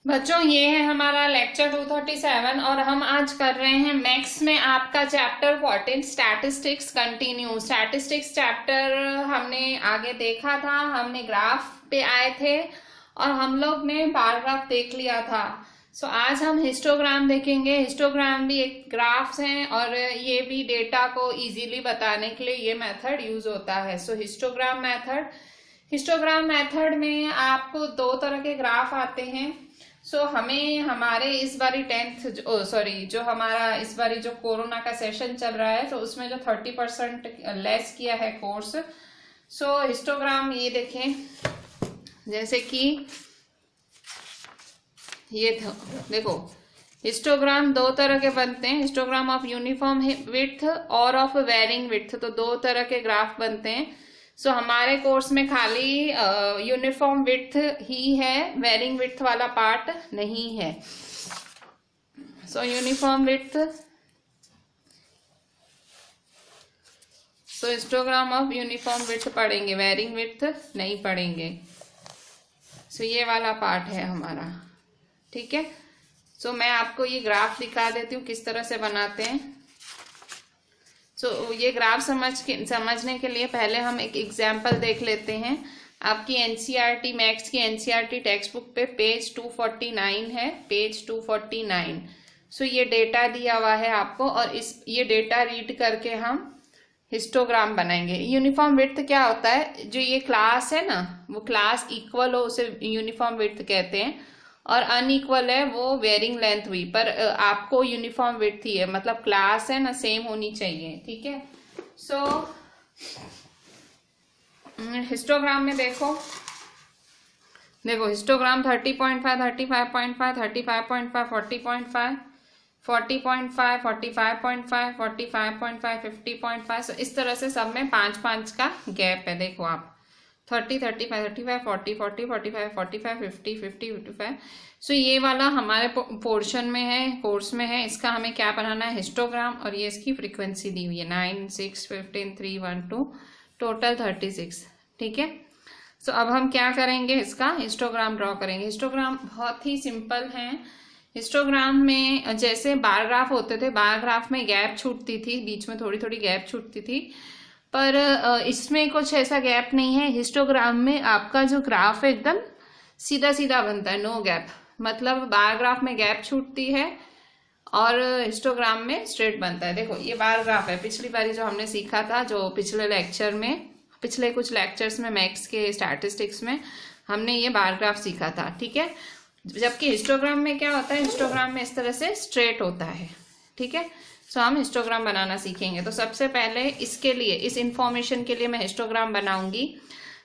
बच्चों ये है हमारा लेक्चर 237 और हम आज कर रहे हैं मैथ्स में आपका chapter 14 statistics continue. Statistics chapter हमने आगे देखा था, हमने ग्राफ पे आए थे और हम लोग ने बार ग्राफ देख लिया था। सो आज हम हिस्टोग्राम देखेंगे। हिस्टोग्राम भी एक ग्राफ्स हैं और ये भी डेटा को इजीली बताने के लिए ये मेथड यूज होता है। सो हिस्टोग्राम मेथड में आपको दो तरह के ग्राफ आते हैं। सो हमें हमारे इस बारी जो हमारा इस बारी जो कोरोना का सेशन चल रहा है तो उसमें जो 30% लेस किया है कोर्स। सो हिस्टोग्राम ये देखें, जैसे कि ये देखो, हिस्टोग्राम दो तरह के बनते हैं, हिस्टोग्राम ऑफ यूनिफॉर्म विड्थ और ऑफ वेरिंग विड्थ। तो दो तरह के ग्राफ बनते हैं। सो हमारे कोर्स में खाली यूनिफॉर्म विड्थ ही है, वेरिंग विड्थ वाला पार्ट नहीं है। सो uniform width, so histogram of uniform width पढ़ेंगे, वेरिंग विड्थ नहीं पढ़ेंगे। सो ये वाला पार्ट है हमारा, ठीक है। सो मैं आपको ये ग्राफ दिखा देती हूँ किस तरह से बनाते हैं। सो ये ग्राफ समझने के लिए पहले हम एक एग्जाम्पल देख लेते हैं। आपकी एनसीईआरटी मैथ्स की एनसीईआरटी टेक्स्ट बुक पे पेज 249 है, पेज 249। सो ये डेटा दिया हुआ है आपको और ये डेटा रीड करके हम हिस्टोग्राम बनाएंगे। यूनिफॉर्म विड्थ क्या होता है, जो ये क्लास है ना, वो क्लास इक्वल हो उसे यूनिफॉर्म विड्थ कहते हैं और अनइक्वल है वो वेरिंग लेंथ हुई। पर आपको यूनिफॉर्म विड्थ ही है, मतलब क्लास है ना सेम होनी चाहिए, ठीक है। सो हिस्टोग्राम में देखो हिस्टोग्राम 30.5, 35.5, 35.5, 40.5, 40.5, 45.5, 45.5, 50.5। सो इस तरह से सब में 5-5 का गैप है। देखो आप 30, 35, 35, 40, 40, 45, 45, 50, 50, 55। सो ये वाला हमारे पोर्शन में है, कोर्स में है। इसका हमें क्या बनाना है, हिस्टोग्राम, और ये इसकी फ्रीक्वेंसी दी हुई है 9, 6, 15, 3, 1, 2, टोटल 36, ठीक है। सो अब हम क्या करेंगे, इसका हिस्टोग्राम ड्रॉ करेंगे। हिस्टोग्राम बहुत ही सिंपल है। हिस्टोग्राम में जैसे बार ग्राफ होते थे, बार ग्राफ में गैप छूटती थी, बीच में थोड़ी थोड़ी गैप छूटती थी, पर इसमें कुछ ऐसा गैप नहीं है। हिस्टोग्राम में आपका जो ग्राफ है एकदम सीधा सीधा बनता है, नो गैप। मतलब बार ग्राफ में गैप छूटती है और हिस्टोग्राम में स्ट्रेट बनता है। देखो ये बार ग्राफ है, पिछली बारी जो हमने सीखा था, जो पिछले कुछ लेक्चर्स में मैथ्स के स्टैटिस्टिक्स में हमने ये बार ग्राफ सीखा था, ठीक है। जबकि हिस्टोग्राम में क्या होता है, हिस्टोग्राम में इस तरह से स्ट्रेट होता है, ठीक है। सो हम हिस्टोग्राम बनाना सीखेंगे। तो सबसे पहले इसके लिए, इस इंफॉर्मेशन के लिए मैं हिस्टोग्राम बनाऊंगी।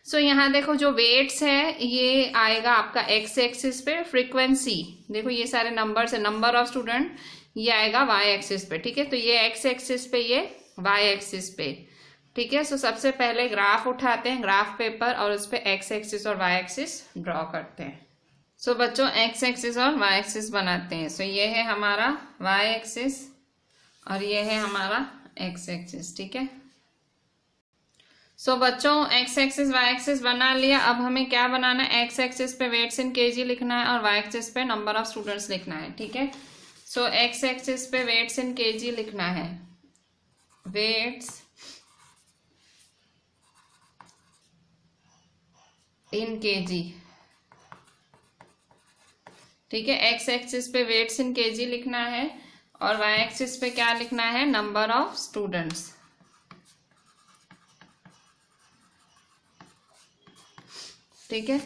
सो यहाँ देखो जो वेट्स है ये आएगा आपका एक्स एक्सिस पे, फ्रीक्वेंसी देखो ये सारे नंबर्स है, नंबर ऑफ स्टूडेंट, ये आएगा वाई एक्सिस पे, ठीक है। तो ये एक्स एक्सिस पे, ये वाई एक्सिस पे, ठीक है। सो सबसे पहले ग्राफ उठाते हैं, ग्राफ पेपर, और उस पर एक्स एक्सिस और वाई एक्सिस ड्रॉ करते हैं। सो बच्चों एक्स एक्सिस और वाई एक्सिस बनाते हैं। सो ये है हमारा वाई एक्सिस और ये है हमारा एक्स एक्सिस, ठीक है। सो बच्चों एक्स एक्सिस वाई एक्सिस बना लिया। अब हमें क्या बनाना है, एक्स एक्सिस पे वेट्स इन केजी लिखना है और वाई एक्सिस पे नंबर ऑफ स्टूडेंट्स लिखना है, ठीक है। सो एक्स एक्सिस पे वेट्स इन केजी लिखना है, वेट्स इन केजी, ठीक है। एक्स एक्सिस पे वेट्स इन केजी लिखना है और वाई एक्सिस पे क्या लिखना है, नंबर ऑफ स्टूडेंट्स, ठीक है।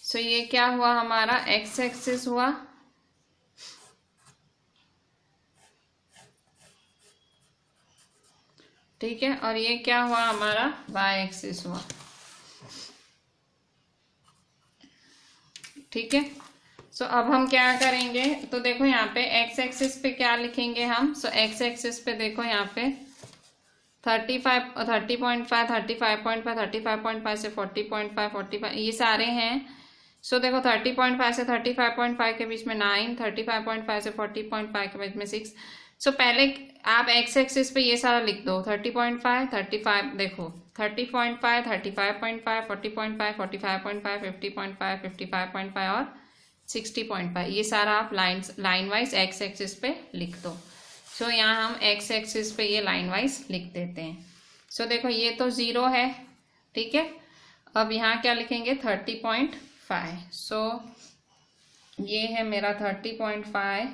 सो ये क्या हुआ, हमारा एक्स एक्सिस हुआ, ठीक है। और ये क्या हुआ, हमारा वाई एक्सिस हुआ, ठीक है। सो अब हम क्या करेंगे, तो देखो यहाँ पे एक्स एक्सिस पे क्या लिखेंगे हम। सो एक्स एक्सिस पे देखो यहाँ पे 30.5, 35.5, 35.5 से 40.5, 45 ये सारे हैं। सो देखो 30.5 से 35.5 के बीच में 9, 35.5 से 40.5 के बीच में 6। सो पहले आप एक्स एक्सिस पे ये सारा लिख दो, 30.5, 35, देखो 30.5, 35.5, 40.5, 45.5, 50.5, 55.5 और 60.5, ये सारा आप लाइन वाइज एक्स एक्सिस पे लिख दो। सो यहाँ हम एक्स एक्सिस पे ये लाइन वाइज लिख देते हैं। सो देखो ये तो 0 है, ठीक है। अब यहाँ क्या लिखेंगे 30.5। सो ये है मेरा 30.5,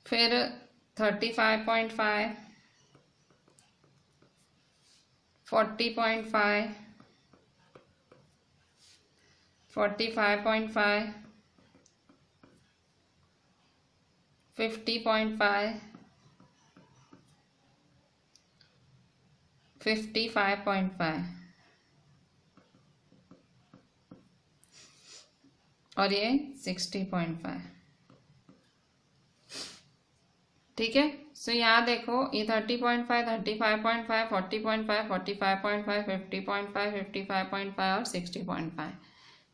फिर 35.5, 40.5, 45.5, 50.5, 55.5 और ये 60.5, ठीक है। सो यहाँ देखो ये 30.5, 35.5, 40.5, 45.5, 50.5, 55.5 और 60.5,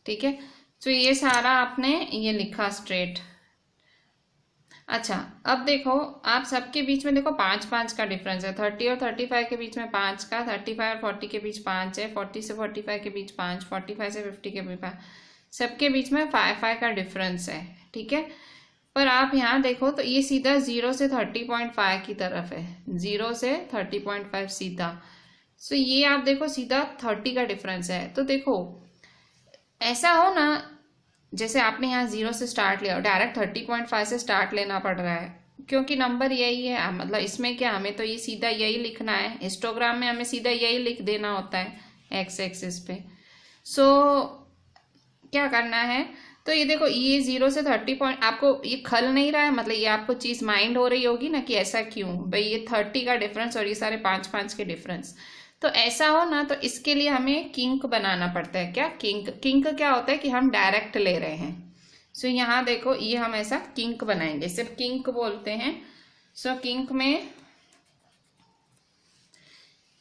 ठीक है। तो ये सारा आपने ये लिखा स्ट्रेट। अच्छा, अब देखो आप सबके बीच में देखो 5-5 का डिफरेंस है। 30 और 35 के बीच में 5 का, 35 और 40 के बीच 5 है, 40 से 45 के बीच 5, 45 से 50 के बीच 5, सबके बीच में 5 का डिफरेंस है, ठीक है। पर आप यहाँ देखो तो ये सीधा 0 से 30.5 की तरफ है, 0 से 30.5 सीधा। सो ये आप देखो सीधा 30 का डिफरेंस है। तो देखो ऐसा हो ना, जैसे आपने यहाँ 0 से स्टार्ट लिया और डायरेक्ट 30.5 से स्टार्ट लेना पड़ रहा है, क्योंकि नंबर यही है। मतलब इसमें क्या, हमें तो ये सीधा यही लिखना है, हिस्टोग्राम में हमें सीधा यही लिख देना होता है एक्स एक्सिस पे। सो क्या करना है, तो ये देखो ये 0 से 30 पॉइंट आपको ये खल नहीं रहा है, मतलब ये आपको चीज माइंड हो रही होगी ना कि ऐसा क्यों भाई, ये 30 का डिफरेंस और ये सारे 5-5 के डिफरेंस। तो ऐसा हो ना, तो इसके लिए हमें किंक बनाना पड़ता है। क्या किंक? किंक क्या होता है कि हम डायरेक्ट ले रहे हैं। सो यहाँ देखो ये हम ऐसा किंक बनाएंगे, सिर्फ किंक बोलते हैं। सो किंक में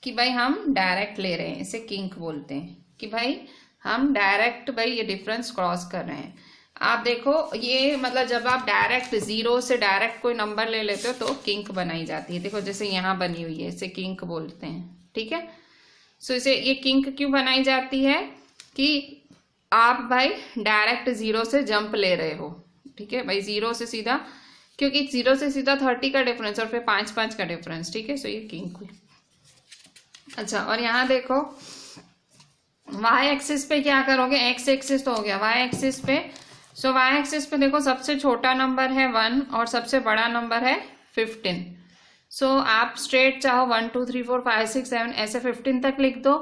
कि भाई हम डायरेक्ट ले रहे हैं, इसे किंक बोलते हैं कि भाई हम डायरेक्ट भाई ये डिफरेंस क्रॉस कर रहे हैं। आप देखो ये मतलब जब आप डायरेक्ट 0 से डायरेक्ट कोई नंबर ले लेते हो तो किंक बनाई जाती है। देखो जैसे यहाँ बनी हुई है, इसे किंक बोलते हैं, ठीक है। सो इसे ये किंक क्यों बनाई जाती है कि आप भाई डायरेक्ट 0 से जंप ले रहे हो, ठीक है भाई, 0 से सीधा, क्योंकि 0 से सीधा 30 का डिफरेंस और फिर 5-5 का डिफरेंस, ठीक है। सो ये किंक हुई। अच्छा, और यहाँ देखो वाई एक्सिस पे क्या करोगे, एक्स एक्सिस तो हो गया, वाई एक्सिस पे। सो वाई एक्सिस पे देखो सबसे छोटा नंबर है 1 और सबसे बड़ा नंबर है 15। सो आप स्ट्रेट चाहो 1 2 3 4 5 6 7 ऐसे 15 तक लिख दो,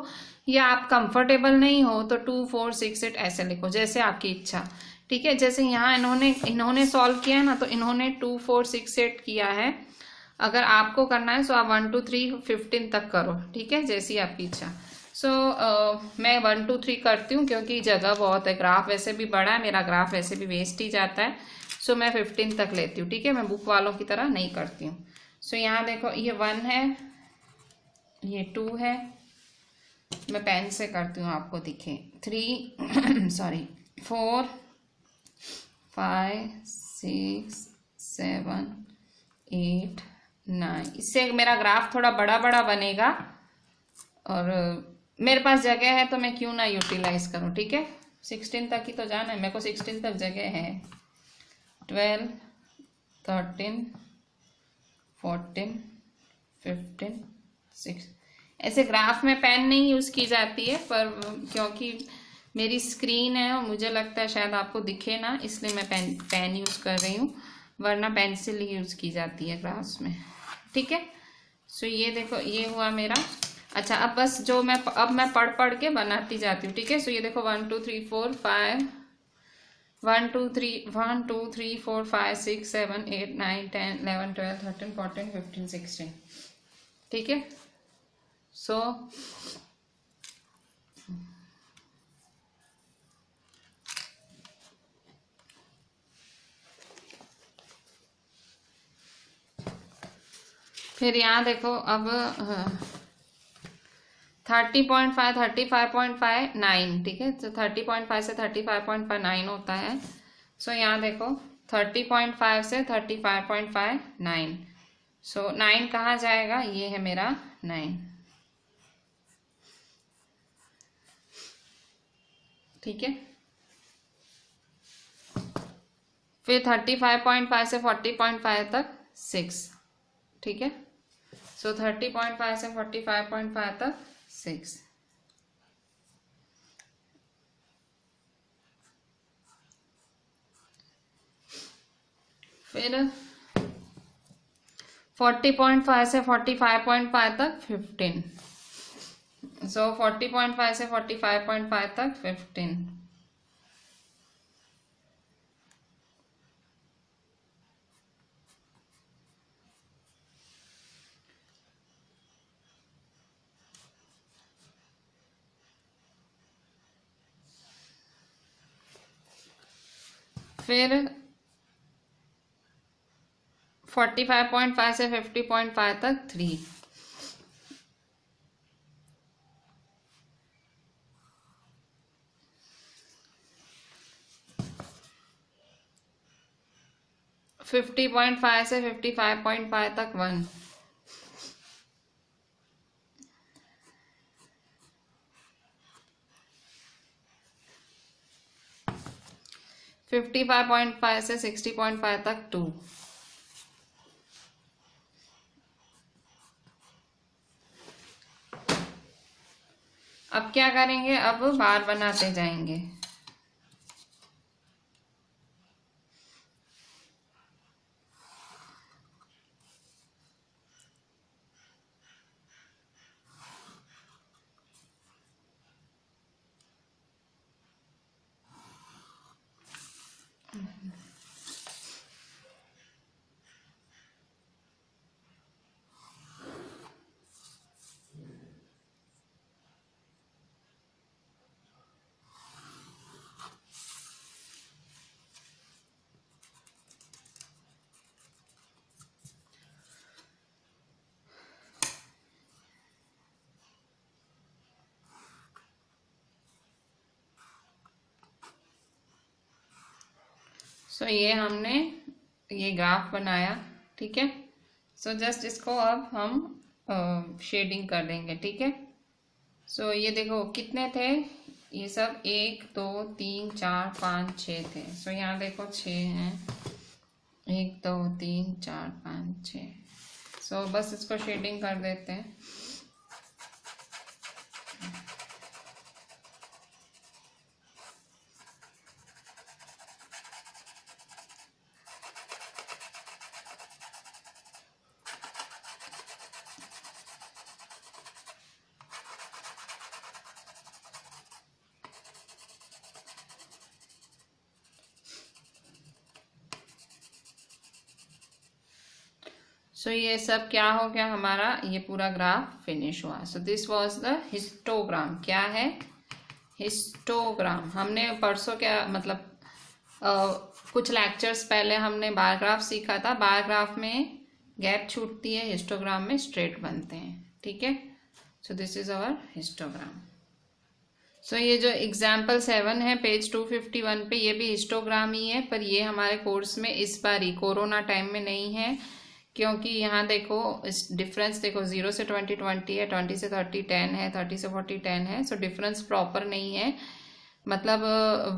या आप कंफर्टेबल नहीं हो तो 2 4 6 8 ऐसे लिखो, जैसे आपकी इच्छा, ठीक है। जैसे यहाँ इन्होंने सॉल्व किया है ना, तो इन्होंने 2 4 6 8 किया है। अगर आपको करना है सो आप 1 2 3 15 तक करो, ठीक है, जैसी आपकी इच्छा। सो मैं 1 2 3 करती हूँ क्योंकि जगह बहुत है, ग्राफ वैसे भी बड़ा है, मेरा ग्राफ वैसे भी वेस्ट ही जाता है। सो मैं 15 तक लेती हूँ, ठीक है, मैं बुक वालों की तरह नहीं करती हूँ। सो यहाँ देखो ये 1 है, ये 2 है, मैं पेन से करती हूँ आपको दिखे, 3 सॉरी 4 5 6 7 8 9। इससे मेरा ग्राफ थोड़ा बड़ा बड़ा बनेगा और मेरे पास जगह है तो मैं क्यों ना यूटिलाइज करूं, ठीक है। 16 तक ही तो जाना है मेरे को, 16 तक जगह है। 12 13 14 15 6 ऐसे ग्राफ में पेन नहीं यूज की जाती है, पर क्योंकि मेरी स्क्रीन है और मुझे लगता है शायद आपको दिखे ना, इसलिए मैं पेन यूज कर रही हूँ, वरना पेंसिल ही यूज की जाती है ग्राफ्स में, ठीक है। सो ये देखो ये हुआ मेरा। अच्छा, अब बस जो मैं पढ़ के बनाती जाती हूँ, ठीक है। सो ये देखो 1 2 3 4 5 1 2 3 4 5 6 7 8 9 10 11 12 13 14 15 16, ठीक है। सो फिर यहाँ देखो अब 30.5 35.5 9, ठीक है। तो 30.5 से 35.5 9 होता है। सो यहाँ देखो 30.5 से 35.5 9। सो 9 कहाँ जाएगा, ये है मेरा 9, ठीक है। फिर 35.5 से 40.5 तक 6, ठीक है। सो 30.5 से 45.5 तक 6। फिर 40.5 से 45.5 तक 15। सो 40.5 से 45.5 तक 15। फिर 45.5 से 50.5 तक 3। फिर 50.5 से 55.5 तक 1। 55.5 से 60.5 तक 2। अब क्या करेंगे, अब बार बनाते जाएंगे। सो ये हमने ये ग्राफ बनाया, ठीक है। सो जस्ट इसको अब हम शेडिंग कर देंगे, ठीक है। सो ये देखो कितने थे ये सब, 1 2 3 4 5 6 थे। सो यहाँ देखो 6 हैं, 1 2 3 4 5 6। सो बस इसको शेडिंग कर देते हैं। सो ये सब क्या हो गया, हमारा ये पूरा ग्राफ फिनिश हुआ। So this was the histogram. क्या है, हिस्टोग्राम। हमने परसों क्या मतलब कुछ लेक्चर्स पहले हमने बार ग्राफ सीखा था। बार ग्राफ में गैप छूटती है, हिस्टोग्राम में स्ट्रेट बनते हैं, ठीक है। So this is our histogram. So ये जो एग्जाम्पल 7 है पेज 251 पे, ये भी हिस्टोग्राम ही है, पर ये हमारे कोर्स में इस बार ही कोरोना टाइम में नहीं है, क्योंकि यहाँ देखो इस डिफरेंस देखो 0 से 20 20 है, 20 से 30 10 है, 30 से 40 10 है। सो डिफरेंस प्रॉपर नहीं है, मतलब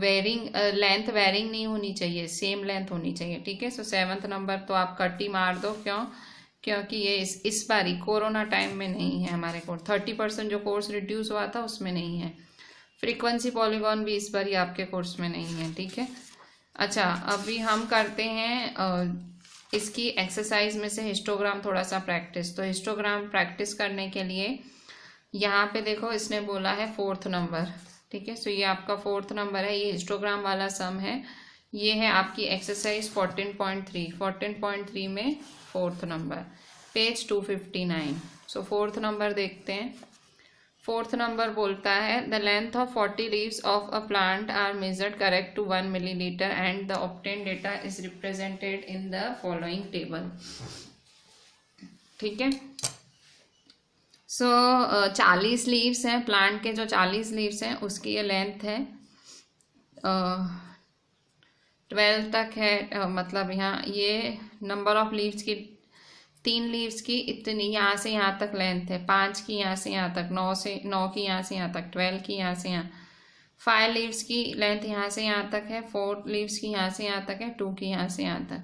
वेरिंग लेंथ वेरिंग नहीं होनी चाहिए, सेम लेंथ होनी चाहिए, ठीक है। सो 7th नंबर तो आप कट ही मार दो, क्योंकि ये इस बार ही कोरोना टाइम में नहीं है हमारे कोर्स। 30% जो कोर्स रिड्यूस हुआ था उसमें नहीं है। फ्रीक्वेंसी पॉलीगॉन भी इस बार ही आपके कोर्स में नहीं है, ठीक है। अच्छा, अभी हम करते हैं इसकी एक्सरसाइज में से हिस्टोग्राम थोड़ा सा प्रैक्टिस। तो हिस्टोग्राम प्रैक्टिस करने के लिए यहाँ पे देखो इसने बोला है 4th नंबर, ठीक है। सो ये आपका 4th नंबर है, ये हिस्टोग्राम वाला सम है। ये है आपकी एक्सरसाइज 14.3। 14.3 में 4th नंबर, पेज 259। सो 4th नंबर देखते हैं। 4th नंबर बोलता है the length of 40 leaves of a plant are measured correct to 1 millilitre and the obtain data is represented in the following table, ठीक है। सो 40 लीव्स हैं plant के, जो 40 leaves हैं उसकी ये लेंथ है 12 तक है। मतलब यहाँ ये नंबर ऑफ लीव्स की 3 लीव्स की इतनी यहाँ से यहाँ तक लेंथ है, 5 की यहाँ से यहाँ तक, 9 की यहाँ से यहाँ तक, 12 की यहाँ से यहाँ, 5 लीव्स की लेंथ यहाँ से यहाँ तक है, 4 लीव्स की यहाँ से यहाँ तक है, 2 की यहाँ से यहाँ तक,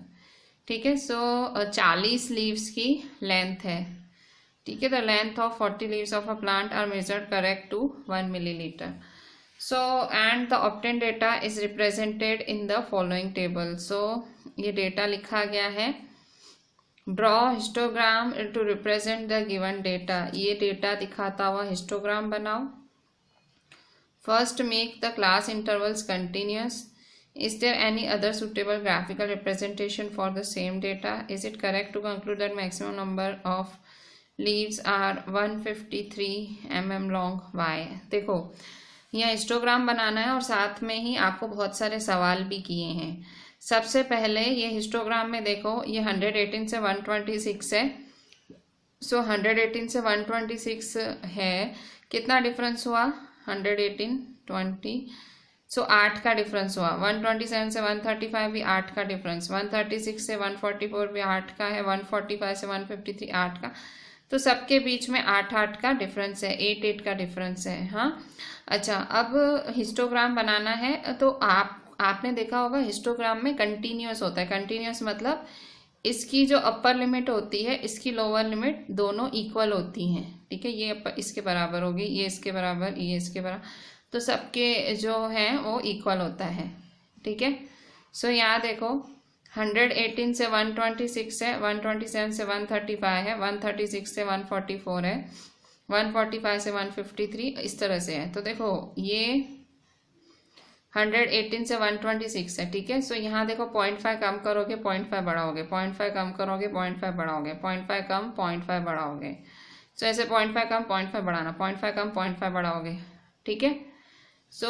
ठीक है। सो 40 लीव्स की लेंथ है, ठीक है। The length of 40 leaves of a plant are measured correct to 1 millilitre. So and the obtain data is represented in the following table. So ये डेटा लिखा गया है। Draw histogram to represent the given data. ये data दिखाता हुआ histogram बनाओ। First make the class intervals continuous. Is there any other suitable graphical representation for the same data? Is it correct to conclude that maximum number of leaves are 153 mm long? Why? देखो यहाँ histogram बनाना है और साथ में ही आपको बहुत सारे सवाल भी किए हैं। सबसे पहले ये हिस्टोग्राम में देखो, ये 118 से 126 है। सो 118 से 126 है, कितना डिफरेंस हुआ? 118 20, सो 8 का डिफरेंस हुआ। 127 से 135 भी 8 का डिफरेंस, 136 से 144 भी 8 का है, 145 से 153 8 का। तो सबके बीच में 8 का डिफरेंस है, 8 का डिफरेंस है। हाँ, अच्छा, अब हिस्टोग्राम बनाना है तो आपने देखा होगा हिस्टोग्राम में कंटिन्यूअस होता है। कंटिन्यूअस मतलब इसकी जो अपर लिमिट होती है, इसकी लोअर लिमिट दोनों इक्वल होती हैं, ठीक है। ये इसके बराबर होगी, ये इसके बराबर, ये इसके बराबर, तो सबके जो हैं वो इक्वल होता है, ठीक है। सो यहाँ देखो 118 से 126 है, 127 से 135 है, 136 से 144 है, 145 से 153 इस तरह से है। तो देखो ये 118 से 126 है, ठीक है। सो यहाँ देखो 0.5 कम करोगे 0.5 बढ़ाओगे, 0.5 कम करोगे 0.5 बढ़ाओगे, 0.5 कम 0.5 बढ़ाओगे। सो ऐसे 0.5 कम 0.5 बढ़ाना, 0.5 कम 0.5 बढ़ाओगे, ठीक है। सो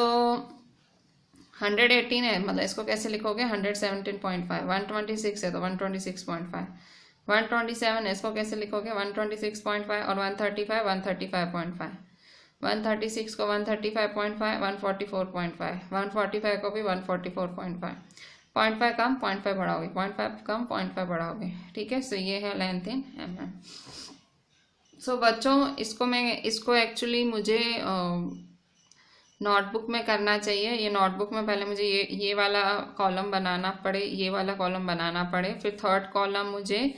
118 है, मतलब इसको कैसे लिखोगे? 117.5। 126 है तो 126.5। 127 है, इसको कैसे लिखोगे? 126.5 और 135 135.5। 136 को 135.5, 144.5, 145 को भी 144.5। 0.5 कम 0.5 बढ़ाओगे, 0.5 कम 0.5 बढ़ाओगे, ठीक है। सो ये है लेंथ इन mm। सो बच्चों इसको एक्चुअली मुझे नोटबुक में करना चाहिए। ये नोटबुक में पहले मुझे ये वाला कॉलम बनाना पड़े, ये वाला कॉलम बनाना पड़े, फिर थर्ड कॉलम मुझे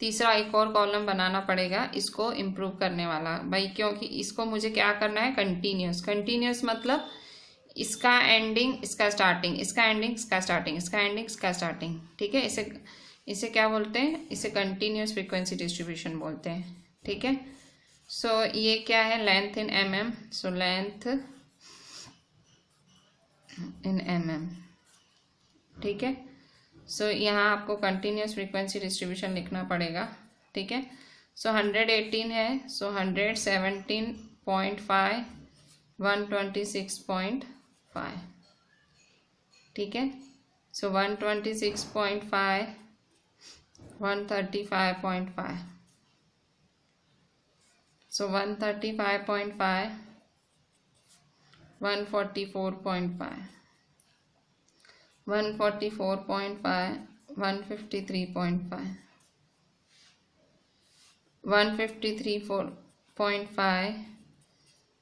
तीसरा एक और कॉलम बनाना पड़ेगा इसको इम्प्रूव करने वाला भाई, क्योंकि इसको मुझे क्या करना है? कंटिन्यूस। कंटिन्यूस मतलब इसका एंडिंग इसका स्टार्टिंग, इसका एंडिंग इसका स्टार्टिंग, इसका एंडिंग इसका स्टार्टिंग, ठीक है। इसे क्या बोलते हैं? इसे कंटिन्यूस फ्रीक्वेंसी डिस्ट्रीब्यूशन बोलते हैं, ठीक है। सो ये क्या है? Length in mm। So length in mm, ठीक है। सो यहाँ आपको कंटिन्यूस फ्रीक्वेंसी डिस्ट्रीब्यूशन लिखना पड़ेगा, ठीक है। सो 118 है, सो 117.5 126.5, ठीक है। सो 126.5 135.5, सो 135.5 144.5 144.5 153.5 153.5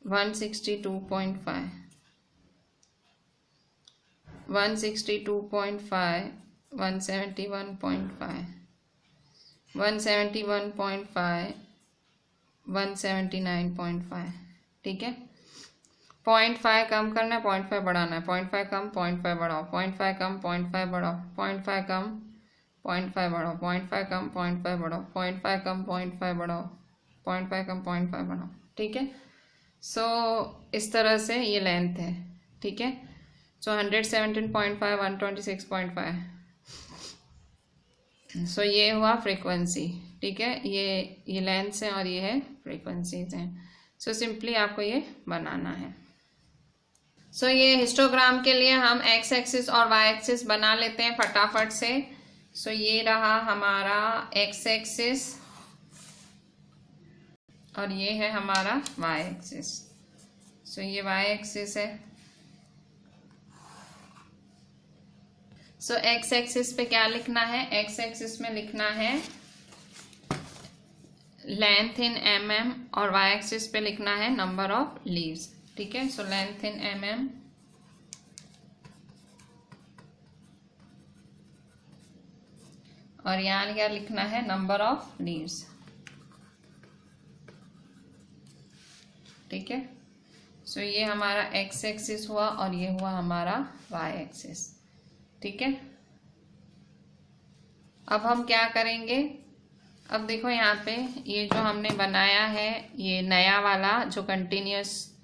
162.5 162.5 171.5 171.5 179.5, ठीक है। 0.5 कम करना है, 0.5 बढ़ाना है, 0.5 कम 0.5 बढ़ाओ, 0.5 कम 0.5 बढ़ाओ, 0.5 कम 0.5 बढ़ाओ, 0.5 कम 0.5 बढ़ाओ, 0.5 कम 0.5 बढ़ाओ, 0.5 कम 0.5 बढ़ाओ, ठीक है। सो इस तरह से ये लेंथ है, ठीक है। सो 117.5 126.5, सो ये हुआ फ्रीक्वेंसी, ठीक है। ये लेंथ्स हैं और ये है फ्रीक्वेंसीज हैं। सो सिंपली आपको ये बनाना है। सो ये हिस्टोग्राम के लिए हम एक्स एक्सिस और वाई एक्सिस बना लेते हैं फटाफट से। सो ये रहा हमारा एक्स एक्सिस और ये है हमारा वाई एक्सिस। सो ये वाई एक्सिस है। सो एक्स एक्सिस पे क्या लिखना है? एक्स एक्सिस में लिखना है लेंथ इन mm और वाई एक्सिस पे लिखना है नंबर ऑफ लीव्स, ठीक है। सो लेंथ इन mm और यहाँ क्या लिखना है, नंबर ऑफ लीव्स। ठीक है, सो ये हमारा एक्स एक्सिस हुआ और ये हुआ हमारा वाई एक्सिस। ठीक है, अब हम क्या करेंगे, अब देखो यहाँ पे ये जो हमने बनाया है, ये नया वाला जो कंटिन्यूस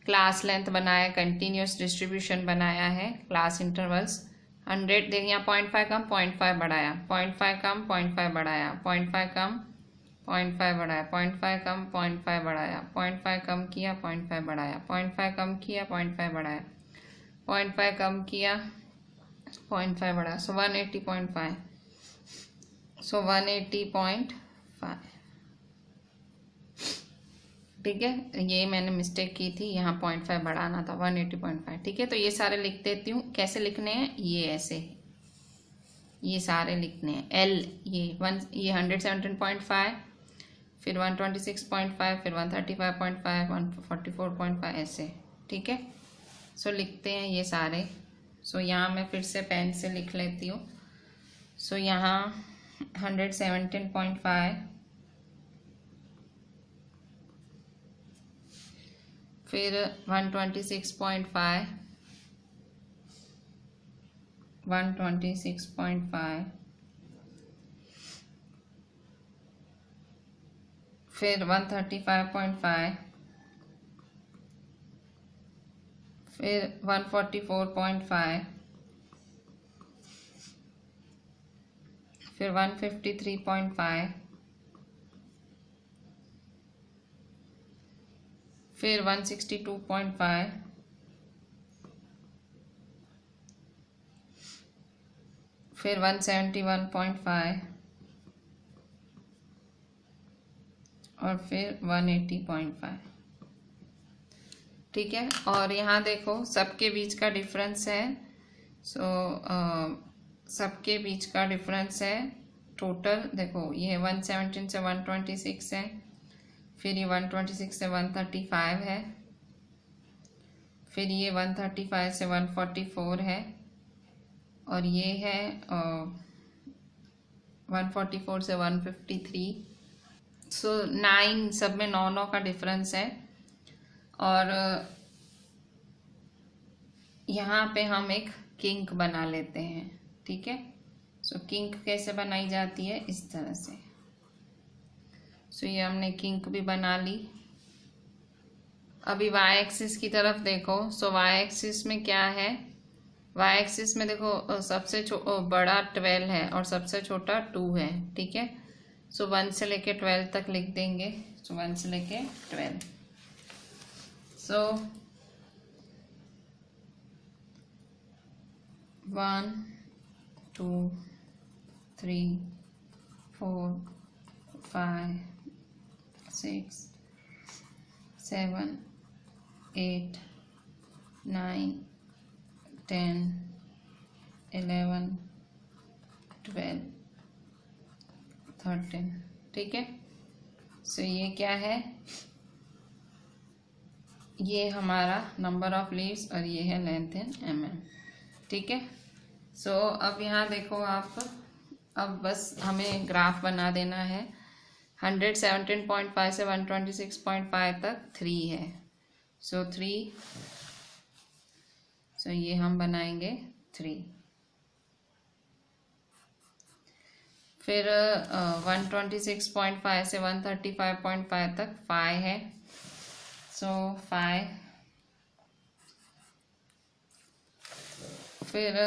क्लास लेंथ बनाया, कंटिन्यूस डिस्ट्रीब्यूशन बनाया है, क्लास इंटरवल्स 100, देखिए यहाँ 0.5 कम 0.5 बढ़ाया, 0.5 कम 0.5 बढ़ाया, 0.5 कम 0.5 बढ़ाया, 0.5 कम 0.5 बढ़ाया, 0.5 कम किया 0.5 बढ़ाया, 0.5 कम किया 0.5 बढ़ाया, 0.5 कम किया 0.5 बढ़ाया, सो 180.5, सो 180.5। ठीक है, ये मैंने मिस्टेक की थी, यहाँ 0.5 बढ़ाना था, 180.5। ठीक है, तो ये सारे लिख देती हूँ। कैसे लिखने हैं, ये ऐसे, ये सारे लिखने हैं। एल ये 117.5, फिर 126.5, फिर 135.5, 144.5 ऐसे। ठीक है, सो लिखते हैं ये सारे। सो यहाँ मैं फिर से पेन से लिख लेती हूँ। सो यहाँ 117.5, फिर 126.5, 126.5, फिर 135.5, फिर 144.5, फिर 153.5, फिर 162.5, फिर 171.5 और फिर 180.5। ठीक है, और यहाँ देखो सबके बीच का डिफरेंस है। सो सबके बीच का डिफरेंस है टोटल, देखो ये 117 से 126 है, फिर ये 126 से 135 है, फिर ये 135 से 144 है, और ये है 144 से 153। सो 9, सब में 9 का डिफरेंस है। और यहाँ पे हम एक किंक बना लेते हैं। ठीक है, सो किंक कैसे बनाई जाती है, इस तरह से। सो ये हमने किंक भी बना ली। अभी वाई एक्सिस की तरफ देखो। सो वाई एक्सिस में क्या है, वाई एक्सिस में देखो सबसे बड़ा 12 है और सबसे छोटा 2 है। ठीक है, सो 1 से लेके 12 तक लिख देंगे। सो 1 से लेके 12। सो 1 2 3 4 5 6 7 8 9 10 11 12 13। ठीक है, सो ये क्या है, ये हमारा नंबर ऑफ लीव्स और ये है लेंथ इन mm। ठीक है, सो अब यहाँ देखो आप, अब बस हमें ग्राफ बना देना है। 117.5 से 126.5 तक 3 है। सो 3, सो ये हम बनाएंगे 3। फिर 126.5 से 135.5 तक 5 है। सो 5, फिर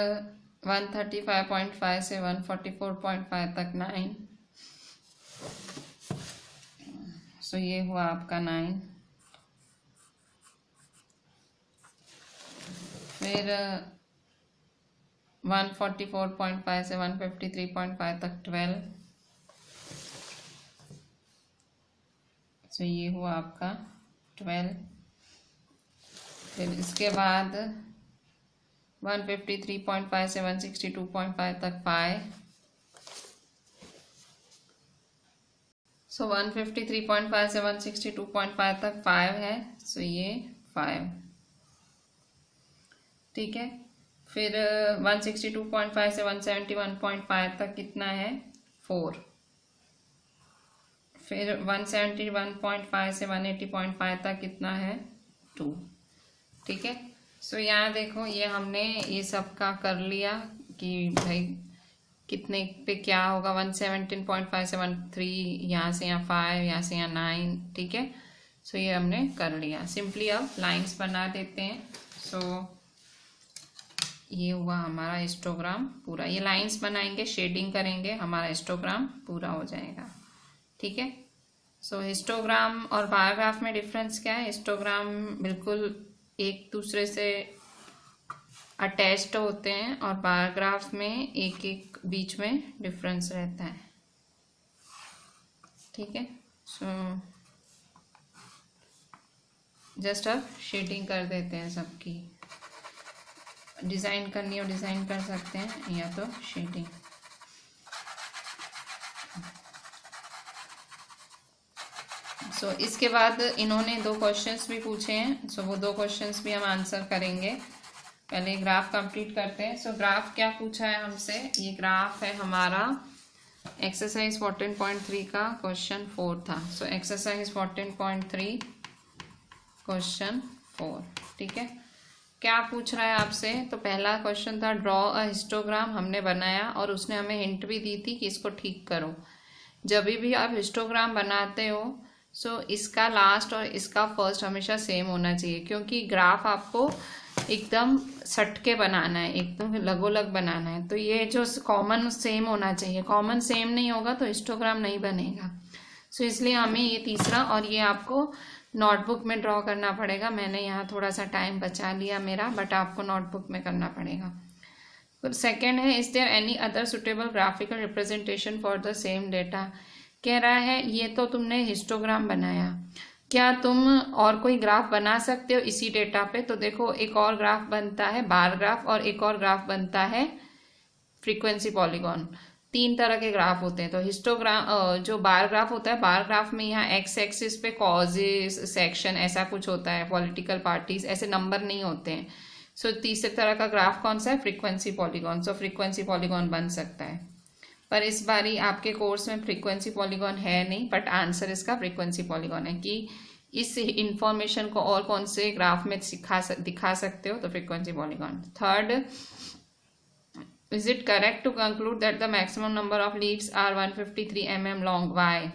135.5 से 144.5 तक 9। सो ये हुआ आपका 9। फिर 144.5 से 153.5 तक 12। सो ये हुआ आपका 12। फिर इसके बाद 153.5 से 162.5 तक 5। सो 153.5 से 162.5 तक 5 है। सो ये 5। ठीक है, फिर 162.5 से 171.5 तक कितना है 4। फिर 171.5 से 180.5 तक कितना है 2। ठीक है, सो यहाँ देखो ये हमने ये सब का कर लिया कि भाई कितने पे क्या होगा। 117.5 से 13, यहाँ से यहाँ 5, यहाँ से यहाँ 9। ठीक है, सो ये हमने कर लिया। सिंपली अब लाइंस बना देते हैं। सो ये हुआ हमारा हिस्टोग्राम पूरा। ये लाइंस बनाएंगे, शेडिंग करेंगे, हमारा हिस्टोग्राम पूरा हो जाएगा। ठीक है, सो हिस्टोग्राम और बायोग्राफ में डिफरेंस क्या है? हिस्टोग्राम बिल्कुल एक दूसरे से अटैच्ड होते हैं और बायोग्राफ में एक एक बीच में डिफरेंस रहता है। ठीक है, सो जस्ट अब शेडिंग कर देते हैं सबकी। डिज़ाइन करनी हो डिज़ाइन कर सकते हैं या तो शेडिंग। सो इसके बाद इन्होंने 2 क्वेश्चंस भी पूछे हैं। सो वो 2 क्वेश्चंस भी हम आंसर करेंगे। पहले ग्राफ कंप्लीट करते हैं। सो ग्राफ क्या पूछा है हमसे? ये ग्राफ है हमारा एक्सरसाइज 14.3 का क्वेश्चन 4 था। So exercise 14.3 question 4। ठीक है, क्या पूछ रहा है आपसे? तो पहला क्वेश्चन था ड्रॉ अ हिस्टोग्राम, हमने बनाया और उसने हमें हिंट भी दी थी कि इसको ठीक करो। जब भी आप हिस्टोग्राम बनाते हो सो इसका लास्ट और इसका फर्स्ट हमेशा सेम होना चाहिए, क्योंकि ग्राफ आपको एकदम सट के बनाना है, एकदम लगोलग बनाना है। तो ये जो कॉमन सेम होना चाहिए, कॉमन सेम नहीं होगा तो हिस्टोग्राम नहीं बनेगा। सो इसलिए हमें ये तीसरा और ये आपको नोटबुक में ड्रॉ करना पड़ेगा। मैंने यहाँ थोड़ा सा टाइम बचा लिया मेरा, बट आपको नोटबुक में करना पड़ेगा। फिर सेकेंड है is there any other suitable graphical representation for the same data. कह रहा है ये तो तुमने हिस्टोग्राम बनाया, क्या तुम और कोई ग्राफ बना सकते हो इसी डेटा पे? तो देखो एक और ग्राफ बनता है बार ग्राफ और एक और ग्राफ बनता है फ्रीक्वेंसी पॉलीगॉन। 3 तरह के ग्राफ होते हैं। तो हिस्टोग्राम जो बार ग्राफ होता है, बार ग्राफ में यहाँ एक्स एक्सिस पे कॉजेस सेक्शन ऐसा कुछ होता है, पॉलिटिकल पार्टीज, ऐसे नंबर नहीं होते हैं। सो तीसरे तरह का ग्राफ कौन सा है? Frequency polygon. So frequency polygon बन सकता है, पर इस बारी आपके कोर्स में फ्रीक्वेंसी पॉलीगॉन है नहीं, बट आंसर इसका फ्रीक्वेंसी पॉलीगॉन है कि इस इंफॉर्मेशन को और कौन से ग्राफ में दिखा सकते हो, तो frequency polygon. Third, is it correct to conclude that the maximum number of leaves are 153 mm long? Why?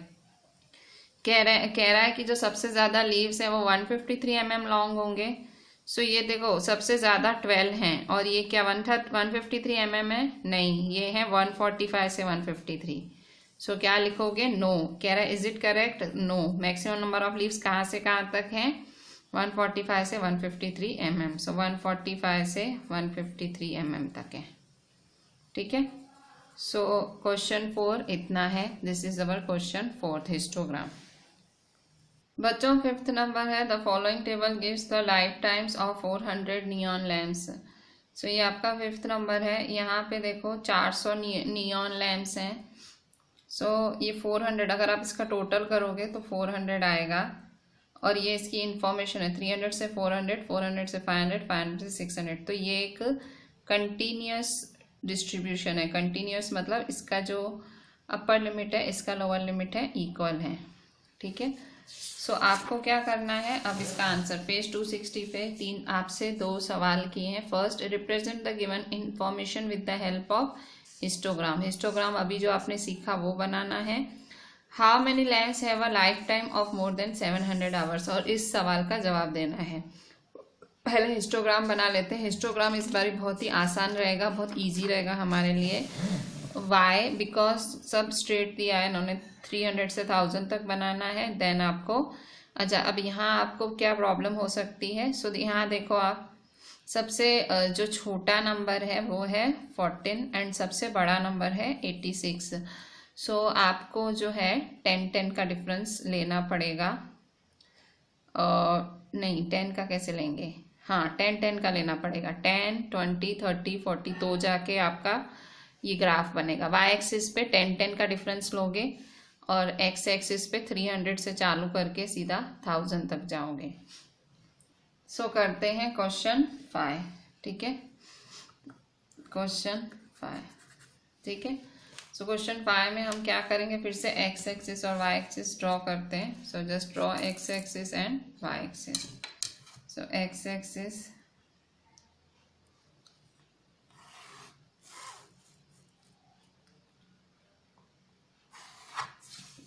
कह रहा है कि जो सबसे ज्यादा लीव्स है वो 153 mm लॉन्ग होंगे। सो ये देखो सबसे ज्यादा 12 हैं और ये क्या 153 mm है? नहीं, ये है 145 से 153। सो क्या लिखोगे? नो। कह रहा है is it correct? No. Maximum number of leaves कहाँ से कहाँ तक है? 145 से 153 mm। सो 145 से 153 mm तक है। ठीक है, सो क्वेश्चन 4 इतना है। This is our question 4 histogram. बच्चों 5th नंबर है the following table gives the lifetimes of 400 neon lamps. So ये आपका 5th नंबर है। यहाँ पे देखो 400 नियॉन लैम्प्स हैं। सो ये 400, अगर आप इसका टोटल करोगे तो 400 आएगा। और ये इसकी इंफॉर्मेशन है 300 से 400, 400 से 500, 500 से 600। तो ये एक कंटिन्यूस डिस्ट्रीब्यूशन है। कंटिन्यूस मतलब इसका जो अपर लिमिट है इसका लोअर लिमिट है इक्वल है। ठीक है, सो आपको क्या करना है? अब इसका आंसर पेज 260 पे 3 आपसे 2 सवाल किए हैं। First, represent the given information with the help of histogram. Histogram अभी जो आपने सीखा वो बनाना है। How many lamps have a life time of more than 700 hours, और इस सवाल का जवाब देना है। पहले हिस्टोग्राम बना लेते हैं। हिस्टोग्राम इस बार बहुत ही आसान रहेगा, बहुत ईजी रहेगा हमारे लिए। वाई? बिकॉज सब स्ट्रेट दिया है इन्होंने, 300 से 1000 तक बनाना है। देन आपको अच्छा, अब यहाँ आपको क्या प्रॉब्लम हो सकती है? सो यहाँ देखो आप, सबसे जो छोटा नंबर है वो है 14 एंड सबसे बड़ा नंबर है 86। सो आपको जो है 10-10 का डिफरेंस लेना पड़ेगा। नहीं, 10 का कैसे लेंगे? हाँ, 10-10 का लेना पड़ेगा। 10, 20, 30, 40, तो जाके आपका ये ग्राफ बनेगा। वाई एक्सिस पे 10-10 का डिफरेंस लोगे और एक्स एक्सिस पे 300 से चालू करके सीधा 1000 तक जाओगे। सो करते हैं क्वेश्चन 5। ठीक है, क्वेश्चन 5, ठीक है। सो क्वेश्चन 5 में हम क्या करेंगे, फिर से एक्स एक्सिस और वाई एक्सिस ड्रॉ करते हैं। So just draw x axis and y axis. So x axis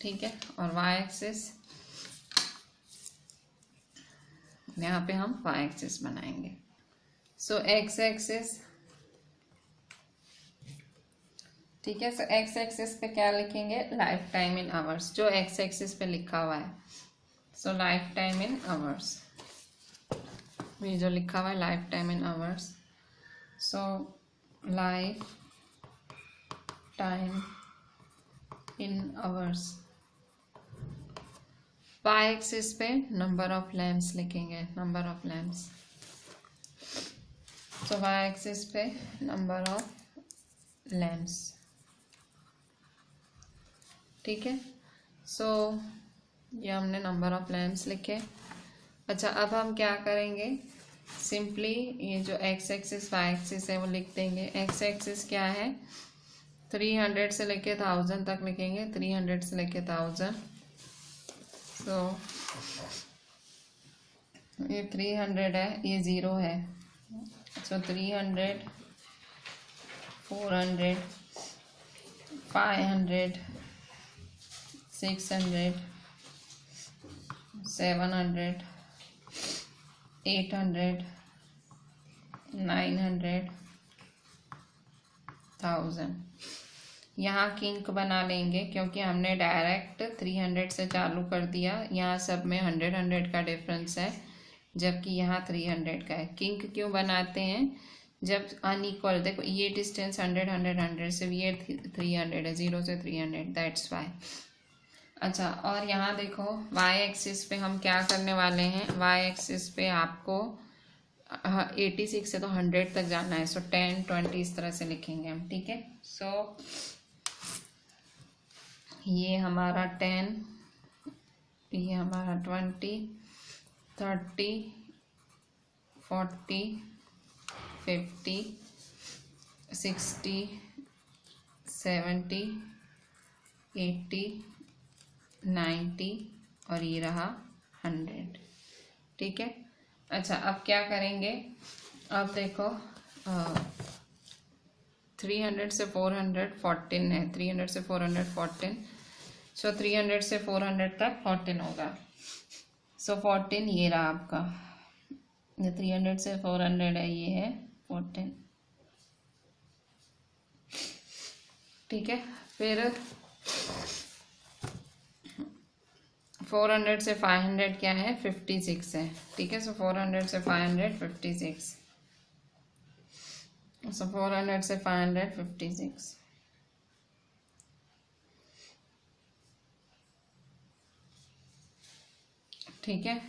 ठीक है, और वाई एक्सिस यहाँ पे हम वाई एक्सिस बनाएंगे। सो एक्स एक्सिस ठीक है। सो एक्स एक्सिस पे क्या लिखेंगे, लाइफ टाइम इन आवर्स, जो एक्स एक्सिस पे लिखा हुआ है। So life time in hours, ये जो लिखा हुआ है life time in hours. So life time in hours. Y axis पे नंबर ऑफ लैम्प्स लिखेंगे, number of lamps. So y axis पे नंबर ऑफ लैम्प्स, ठीक है। सो ये हमने नंबर ऑफ लैम्प्स लिखे। अच्छा, अब हम क्या करेंगे, सिंपली ये जो एक्स एक्सिस वाई एक्सिस है वो लिख देंगे। एक्स एक्सिस क्या है, 300 से लेके 1000 तक लिखेंगे, 300 से लेके 1000। सो ये 300 है, ये 0 है। सो 300, 400, 500, 600, 700, 800, 900, 1000। यहाँ किंक बना लेंगे क्योंकि हमने डायरेक्ट 300 से चालू कर दिया। यहाँ सब में 100 का डिफरेंस है, जबकि यहाँ 300 का है। किंक क्यों बनाते हैं, जब अनइक्वल, देखो ये डिस्टेंस 100 100 100 से, ये 300 है, 0 से 300, दैट्स वाई। अच्छा, और यहाँ देखो वाई एक्सिस पे हम क्या करने वाले हैं, वाई एक्सिस पे आपको 86 से तो 100 तक जाना है। सो 10 20 इस तरह से लिखेंगे हम, ठीक है। सो ये हमारा 10, ये हमारा 20, 30, 40, 50, 60, 70, 80, 90 और ये रहा 100, ठीक है। अच्छा, अब क्या करेंगे, अब देखो 300 से 400 14 है, 300 से 400 14। सो 300 से 400 तक 14 होगा। सो 14 ये रहा आपका, ये 300 से 400 है, ये है 14, ठीक है। फिर 400 से 500 क्या है, 56 है, ठीक है। सो 400 से 500 56। सो 400 से 500 56, ठीक है।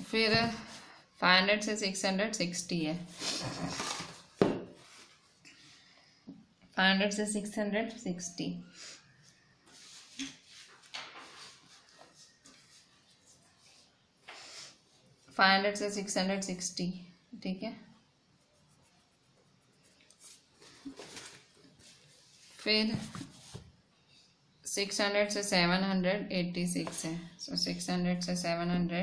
फिर 500 से 600 60 है, 500 से 600 60, 500 से 600 60, ठीक है। फिर 600 से 700 86 है। सो 600 से 700,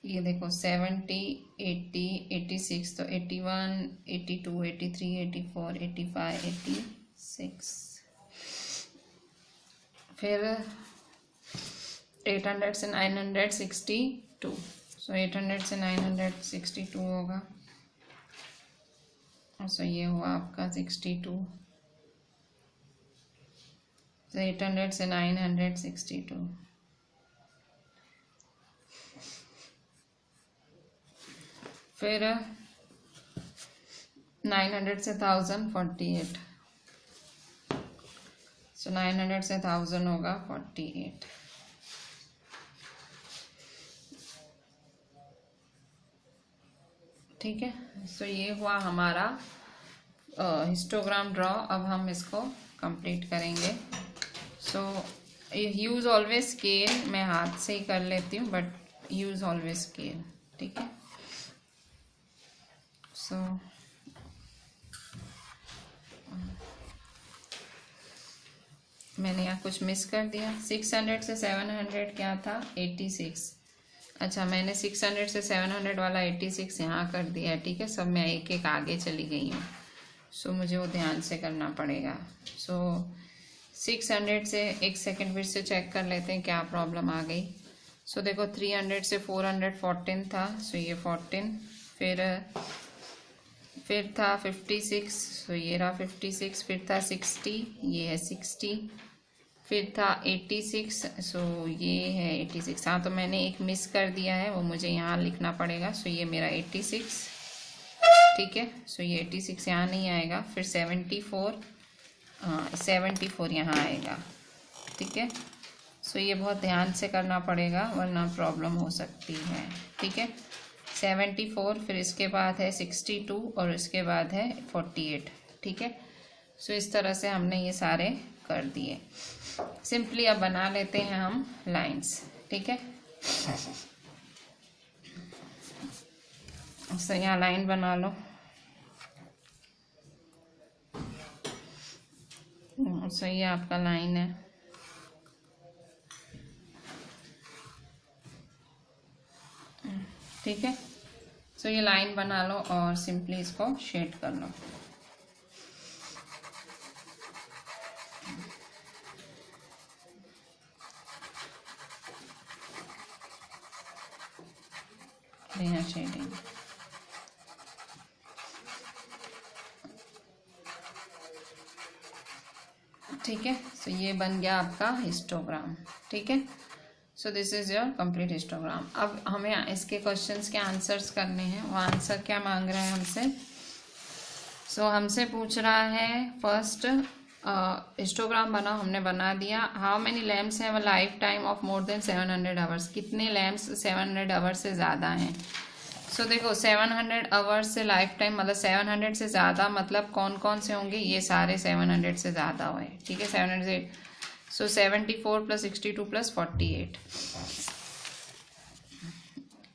ये देखो 70 80 86, तो 81 82 83 84 85 86। फिर 800 से 962, सो 800 से 962 होगा। सो ये हुआ आपका 62। तो 800 से 962। फिर 900 से 1048, सो 900 से 1000 होगा 48, ठीक है। सो ये हुआ हमारा हिस्टोग्राम ड्रॉ। अब हम इसको कंप्लीट करेंगे। सो यूज़ ऑलवेज स्केल, मैं हाथ से ही कर लेती हूँ, बट यूज़ ऑलवेज स्केल, ठीक है। सो मैंने यहाँ कुछ मिस कर दिया। 600 से 700 क्या था? 86। अच्छा, मैंने 600 से 700 वाला 86 यहाँ कर दिया है, ठीक है। सब मैं एक एक आगे चली गई हूँ, सो मुझे वो ध्यान से करना पड़ेगा। सो 600 से, एक सेकेंड फिर से चेक कर लेते हैं क्या प्रॉब्लम आ गई। सो देखो 300 से 414 था, सो ये 14, फिर था 56, सो ये रहा 56, फिर था 60, ये है 60, फिर था 86, सो ये है 86। हाँ, तो मैंने एक मिस कर दिया है, वो मुझे यहाँ लिखना पड़ेगा। सो ये मेरा 86, ठीक है। सो ये 86 यहाँ नहीं आएगा। फिर 74, 74 यहाँ आएगा, ठीक है। सो ये बहुत ध्यान से करना पड़ेगा वरना प्रॉब्लम हो सकती है, ठीक है। 74, फिर इसके बाद है 62 और इसके बाद है 48, ठीक है। सो इस तरह से हमने ये सारे कर दिए। सिंपली अब बना लेते हैं हम लाइंस, ठीक है। सो यहाँ लाइन बना लो। सो ये आपका लाइन है, ठीक है। सो ये लाइन बना लो और सिंपली इसको शेड कर लो। यहाँ शेडिंग, ठीक है। सो ये बन गया आपका हिस्टोग्राम, ठीक है। So this is your complete histogram. अब हमें इसके क्वेश्चंस के आंसर्स करने हैं। वो आंसर क्या मांग रहा है हमसे? सो हमसे पूछ रहा है फर्स्ट हिस्टोग्राम बनाओ, हमने बना दिया। How many lamps have a life time of more than 700 hours? कितने लैम्प्स 700 आवर्स से ज़्यादा हैं? सो देखो 700 आवर्स से लाइफ टाइम मतलब 700 से ज़्यादा मतलब कौन कौन से होंगे? ये सारे 700 से ज़्यादा हुए, ठीक है। 700 से, सो 74 + 62 + 48,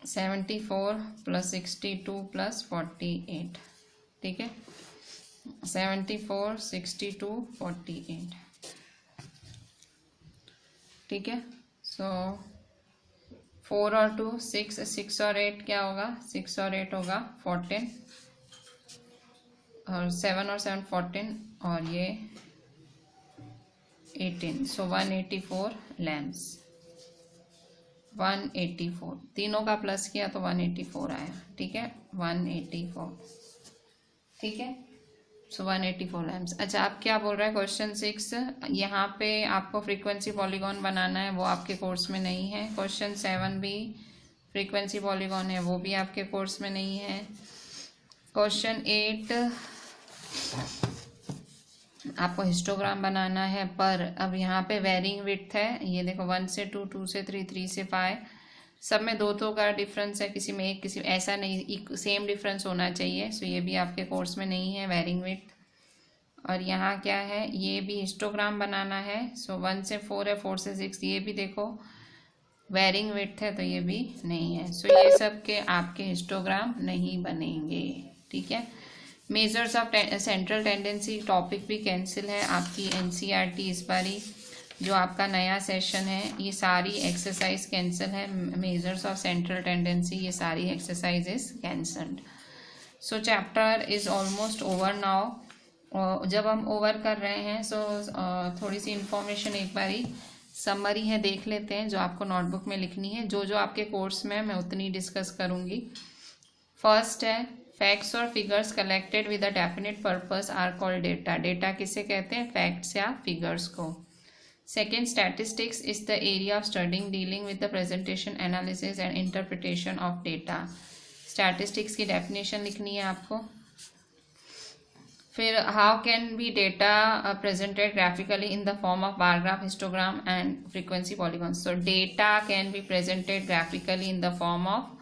74 + 62 + 48, ठीक है। 74, 62, 48, ठीक है। सो 4 और 2 6, 6 और 8 क्या होगा? 6 और 8 होगा 14, और 7 और 7 14, और ये 18। सो 184 लैम्प्स, 184, तीनों का प्लस किया तो 184 आया, ठीक है। 184, ठीक है। सो 184 लैम्प्स। अच्छा, आप क्या बोल रहे हैं? क्वेश्चन 6, यहाँ पे आपको फ्रीक्वेंसी पॉलीगॉन बनाना है, वो आपके कोर्स में नहीं है। क्वेश्चन 7 भी फ्रीक्वेंसी पॉलीगॉन है, वो भी आपके कोर्स में नहीं है। क्वेश्चन 8 आपको हिस्टोग्राम बनाना है, पर अब यहाँ पे वेरिंग विड्थ है। ये देखो 1 से 2, 2 से 3, 3 से 5, सब में 2 का डिफरेंस है, किसी में एक, किसी में ऐसा नहीं, सेम डिफरेंस होना चाहिए। सो ये भी आपके कोर्स में नहीं है वेरिंग विड्थ। और यहाँ क्या है? ये भी हिस्टोग्राम बनाना है। सो 1 से 4 है, 4 से 6, ये भी देखो वेरिंग विड्थ है, तो ये भी नहीं है। सो ये सब के आपके हिस्टोग्राम नहीं बनेंगे, ठीक है। Measures of central tendency topic भी कैंसिल है। आपकी एनसीईआरटी इस बारी जो आपका नया सेशन है, ये सारी एक्सरसाइज कैंसिल है। मेजर्स ऑफ सेंट्रल टेंडेंसी, ये सारी exercise is cancelled. So chapter is almost over now. जब हम ओवर कर रहे हैं, सो थोड़ी सी इंफॉर्मेशन एक बारी समरी है, देख लेते हैं, जो आपको नोटबुक में लिखनी है। जो जो आपके कोर्स में मैं उतनी डिस्कस करूँगी। फर्स्ट है, फैक्ट्स और figures collected with a definite purpose are called data. Data किसे कहते हैं? फैक्ट्स या फिगर्स को। Second, statistics is the area of studying dealing with the presentation, analysis and interpretation of data. Statistics की definition लिखनी है आपको। फिर how can be data presented graphically in the form of bar graph, histogram and frequency polygon. So data can be presented graphically in the form of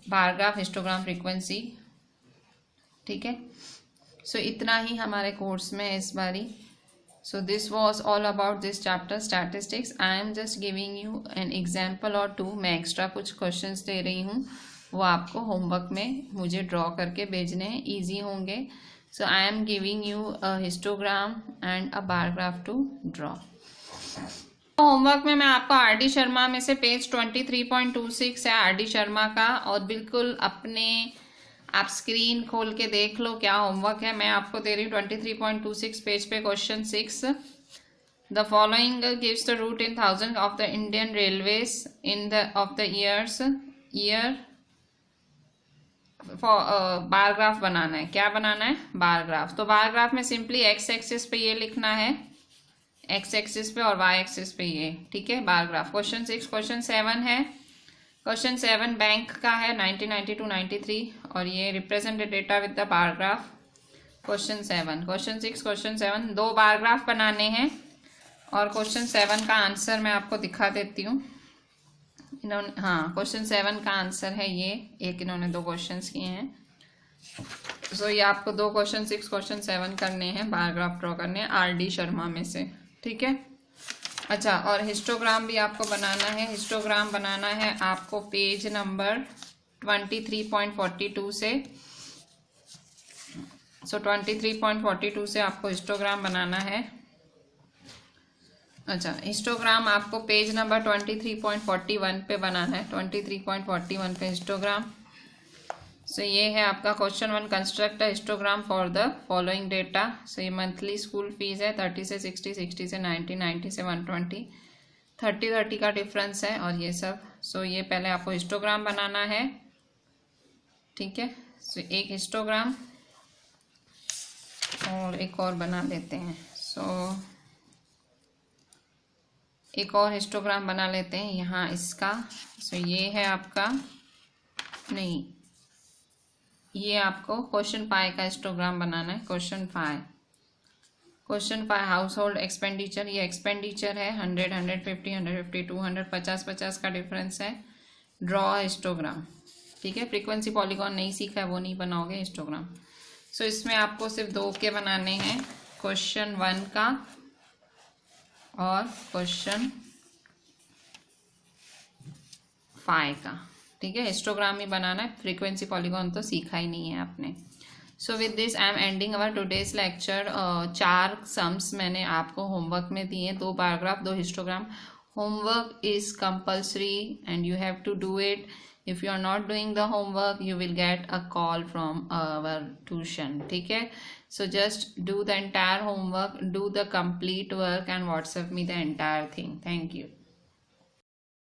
bar graph, histogram, frequency, ठीक है। सो इतना ही हमारे course में इस बारी। So this was all about this chapter statistics. I am just giving you an example or two. मैं extra कुछ questions दे रही हूँ, वो आपको होमवर्क में मुझे ड्रॉ करके भेजने हैं, ईजी होंगे। So I am giving you a histogram and a bar graph to draw. Homework में मैं आपको आर डी शर्मा में से पेज 23.26 है आर डी शर्मा का, और बिल्कुल अपने आप स्क्रीन खोल के देख लो क्या होमवर्क है। मैं आपको दे रही हूँ 23.26 पेज पे question 6। The following gives the route in 1000 of the Indian railways in the of the year bar graph बनाना है। क्या बनाना है? Bar graph. तो बार ग्राफ में सिंपली एक्स एक्सिस पे ये लिखना है, एक्स एक्सिस पे, और वाई एक्सिस पे ये, ठीक है, बार ग्राफ। क्वेश्चन 6 क्वेश्चन 7 है। क्वेश्चन 7 बैंक का है 1992-93, और ये represented data with the bar graph. Question 7 question 6 question 7 दो बार ग्राफ बनाने हैं, और क्वेश्चन 7 का आंसर मैं आपको दिखा देती हूँ। इन्होंने, हाँ, क्वेश्चन 7 का आंसर है ये, एक इन्होंने दो क्वेश्चंस किए हैं। सो ये आपको दो क्वेश्चन 6 क्वेश्चन 7 करने हैं, बार ग्राफ ड्रॉ करने हैं आर डी शर्मा में से, ठीक है। अच्छा, और हिस्टोग्राम भी आपको बनाना है। हिस्टोग्राम बनाना है आपको पेज नंबर 23.42 से। सो 23.42 से आपको हिस्टोग्राम बनाना है। अच्छा, हिस्टोग्राम आपको पेज नंबर 23.41 पे बनाना है, 23.41 पे हिस्टोग्राम। सो ये है आपका question 1, construct a histogram for the following data. So ये मंथली स्कूल फीस है 30 से 60, 60 से 90, 90 से 120, 30 का डिफरेंस है, और ये सब। सो ये पहले आपको हिस्टोग्राम बनाना है, ठीक है। सो एक हिस्टोग्राम और एक और बना लेते हैं। सो एक और हिस्टोग्राम बना लेते हैं यहाँ इसका। सो ये है आपका, नहीं, ये आपको क्वेश्चन 5 का हिस्टोग्राम बनाना है। क्वेश्चन 5 हाउस होल्ड एक्सपेंडिचर, ये एक्सपेंडिचर है 100, 150, 150, 200, 50 का डिफरेंस है। ड्रॉ हिस्टोग्राम, ठीक है। फ्रीक्वेंसी पॉलीगॉन नहीं सीखा है वो नहीं बनाओगे हिस्टोग्राम। सो इसमें आपको सिर्फ दो के बनाने हैं, क्वेश्चन 1 का और क्वेश्चन 5 का, ठीक है। हिस्टोग्राम ही बनाना है, फ्रीक्वेंसी पॉलीगॉन तो सीखा ही नहीं है आपने। So with this I am ending our today's lecture. 4 sums मैंने आपको होमवर्क में दिए, 2 paragraph 2 histogram. Homework is compulsory and you have to do it. If you are not doing the homework, you will get a call from our tuition, ठीक है। So just do the entire homework, do the complete work and WhatsApp me the entire thing. Thank you.